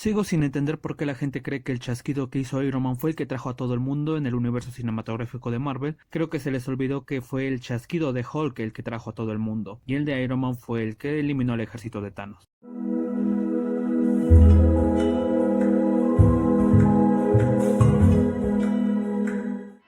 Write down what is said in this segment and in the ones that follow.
Sigo sin entender por qué la gente cree que el chasquido que hizo Iron Man fue el que trajo a todo el mundo en el universo cinematográfico de Marvel. Creo que se les olvidó que fue el chasquido de Hulk el que trajo a todo el mundo, y el de Iron Man fue el que eliminó al ejército de Thanos.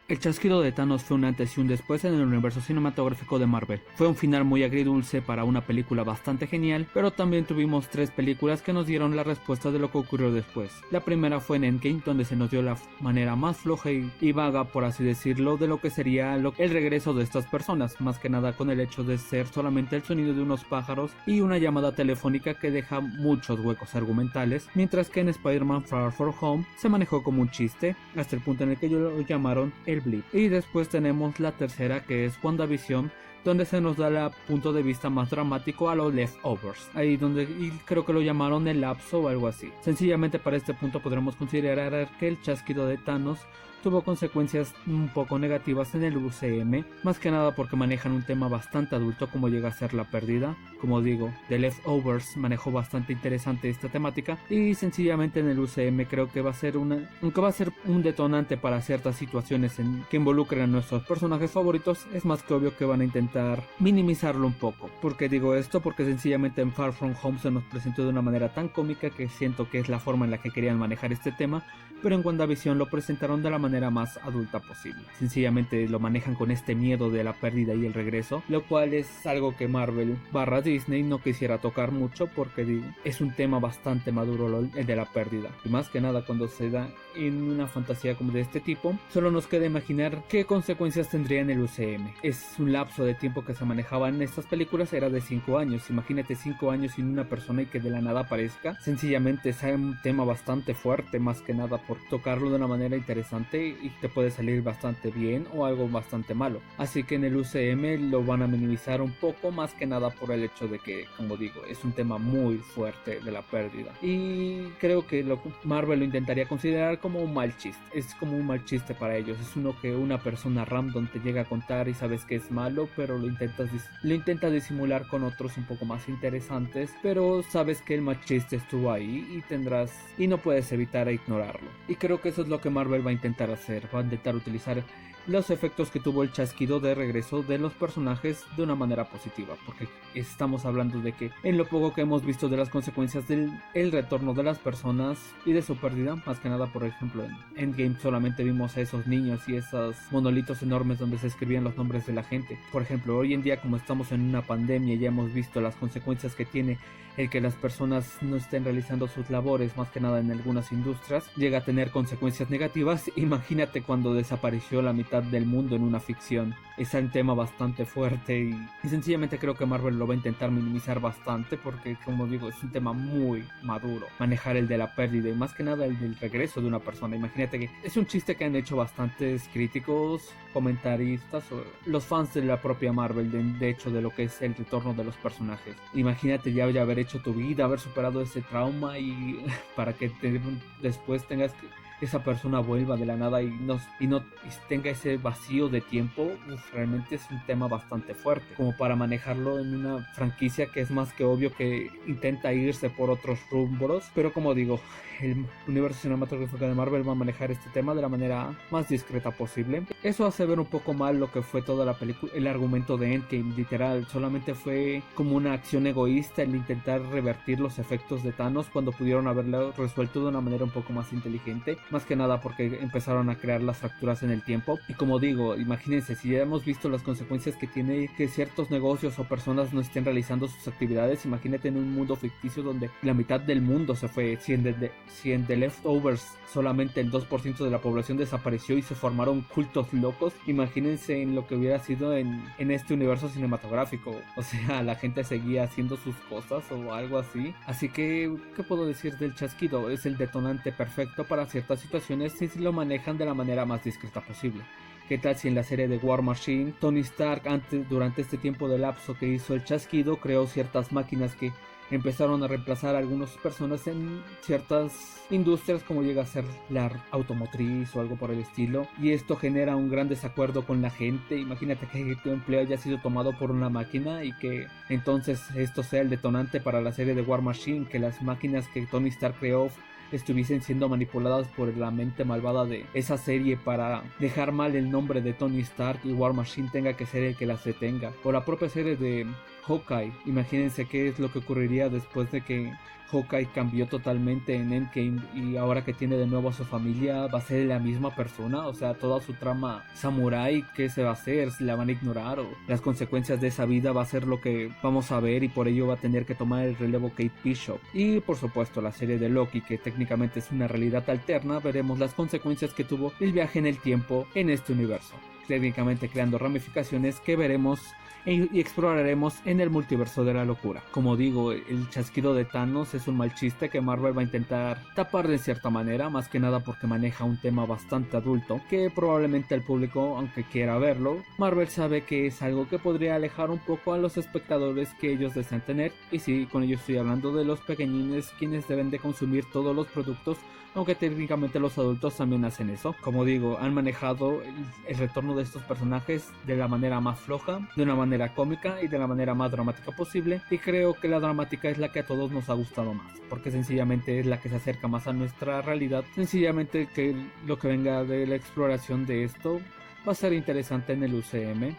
El chasquido de Thanos fue un antes y un después en el universo cinematográfico de Marvel. Fue un final muy agridulce para una película bastante genial, pero también tuvimos 3 películas que nos dieron la respuesta de lo que ocurrió después. La primera fue en Endgame, donde se nos dio la manera más floja y vaga, por así decirlo, de lo que sería el regreso de estas personas, más que nada con el hecho de ser solamente el sonido de unos pájaros y una llamada telefónica que deja muchos huecos argumentales, mientras que en Spider-Man Far From Home se manejó como un chiste, hasta el punto en el que lo llamaron el blip. Y después tenemos la tercera, que es WandaVision, donde se nos da el punto de vista más dramático a los leftovers, ahí donde y creo que lo llamaron el lapso o algo así. Sencillamente para este punto podremos considerar que el chasquido de Thanos tuvo consecuencias un poco negativas en el UCM, más que nada porque manejan un tema bastante adulto como llega a ser la pérdida. Como digo, The Leftovers manejó bastante interesante esta temática y sencillamente en el UCM creo que va a ser un detonante para ciertas situaciones que involucren a nuestros personajes favoritos. Es más que obvio que van a intentar minimizarlo un poco. ¿Por qué digo esto? Porque sencillamente en Far From Home se nos presentó de una manera tan cómica que siento que es la forma en la que querían manejar este tema, pero en WandaVision lo presentaron de la manera más adulta posible. Sencillamente lo manejan con este miedo de la pérdida y el regreso, lo cual es algo que Marvel / Disney no quisiera tocar mucho porque es un tema bastante maduro el de la pérdida, y más que nada cuando se da en una fantasía como de este tipo, solo nos queda imaginar qué consecuencias tendría en el UCM. Es un lapso de tiempo que se manejaba en estas películas, era de 5 años. Imagínate 5 años sin una persona y que de la nada aparezca. Sencillamente es un tema bastante fuerte, más que nada por tocarlo de una manera interesante, y te puede salir bastante bien o algo bastante malo. Así que en el UCM lo van a minimizar un poco, más que nada por el hecho de que, como digo, es un tema muy fuerte de la pérdida, y creo que Marvel lo intentaría considerar como un mal chiste. Es como un mal chiste para ellos. Es uno que una persona random te llega a contar y sabes que es malo, pero lo intentas disimular con otros un poco más interesantes, pero sabes que el mal chiste estuvo ahí y no puedes evitar ignorarlo. Y creo que eso es lo que Marvel va a intentar hacer. Va a intentar utilizar los efectos que tuvo el chasquido de regreso de los personajes de una manera positiva, porque estamos hablando de que en lo poco que hemos visto de las consecuencias del retorno de las personas y de su pérdida, más que nada por ejemplo en Endgame solamente vimos a esos niños y esos monolitos enormes donde se escribían los nombres de la gente. Por ejemplo, hoy en día, como estamos en una pandemia, ya hemos visto las consecuencias que tiene el que las personas no estén realizando sus labores, más que nada en algunas industrias, llega a tener consecuencias negativas. Imagínate cuando desapareció la mitad del mundo en una ficción. Es un tema bastante fuerte y sencillamente creo que Marvel lo va a intentar minimizar bastante, porque como digo, es un tema muy maduro manejar el de la pérdida y más que nada el del regreso de una persona. Imagínate que es un chiste que han hecho bastantes críticos, comentaristas o los fans de la propia Marvel, de hecho, de lo que es el retorno de los personajes. Imagínate ya haber hecho tu vida, haber superado ese trauma y para que después tengas que esa persona vuelva de la nada y tenga ese vacío de tiempo. Realmente es un tema bastante fuerte como para manejarlo en una franquicia que es más que obvio que intenta irse por otros rumbos, pero como digo, el universo cinematográfico de Marvel va a manejar este tema de la manera más discreta posible. Eso hace ver un poco mal lo que fue toda la película, el argumento de Endgame. Literal, solamente fue como una acción egoísta el intentar revertir los efectos de Thanos cuando pudieron haberlo resuelto de una manera un poco más inteligente, más que nada porque empezaron a crear las fracturas en el tiempo. Y como digo, imagínense, si ya hemos visto las consecuencias que tiene que ciertos negocios o personas no estén realizando sus actividades, imagínate en un mundo ficticio donde la mitad del mundo se fue. Si en The Leftovers solamente el 2% de la población desapareció y se formaron cultos locos, imagínense en lo que hubiera sido en este universo cinematográfico. O sea, la gente seguía haciendo sus cosas o algo así. Así que, ¿qué puedo decir del chasquido? Es el detonante perfecto para ciertas situaciones si lo manejan de la manera más discreta posible. ¿Qué tal si en la serie de War Machine, Tony Stark durante este tiempo de lapso que hizo el chasquido, creó ciertas máquinas que empezaron a reemplazar a algunas personas en ciertas industrias, como llega a ser la automotriz o algo por el estilo, y esto genera un gran desacuerdo con la gente? Imagínate que tu empleo haya sido tomado por una máquina y que entonces esto sea el detonante para la serie de War Machine, que las máquinas que Tony Stark creó estuviesen siendo manipuladas por la mente malvada de esa serie para dejar mal el nombre de Tony Stark y War Machine tenga que ser el que las detenga, o la propia serie de Hawkeye. Imagínense qué es lo que ocurriría después de que Hawkeye cambió totalmente en Endgame y ahora que tiene de nuevo a su familia va a ser la misma persona. O sea, toda su trama samurai, ¿qué se va a hacer? ¿Si la van a ignorar? O las consecuencias de esa vida va a ser lo que vamos a ver, y por ello va a tener que tomar el relevo Kate Bishop. Y por supuesto la serie de Loki, que técnicamente es una realidad alterna, veremos las consecuencias que tuvo el viaje en el tiempo en este universo, técnicamente creando ramificaciones que veremos y exploraremos en el multiverso de la locura. Como digo, el chasquido de Thanos es un mal chiste que Marvel va a intentar tapar de cierta manera, más que nada porque maneja un tema bastante adulto que probablemente el público, aunque quiera verlo, Marvel sabe que es algo que podría alejar un poco a los espectadores que ellos desean tener. Y sí, con ello estoy hablando de los pequeñines, quienes deben de consumir todos los productos, aunque técnicamente los adultos también hacen eso. Como digo, han manejado el retorno de estos personajes de la manera más floja, de una manera cómica y de la manera más dramática posible, y creo que la dramática es la que a todos nos ha gustado más, porque sencillamente es la que se acerca más a nuestra realidad. Sencillamente que lo que venga de la exploración de esto va a ser interesante en el UCM.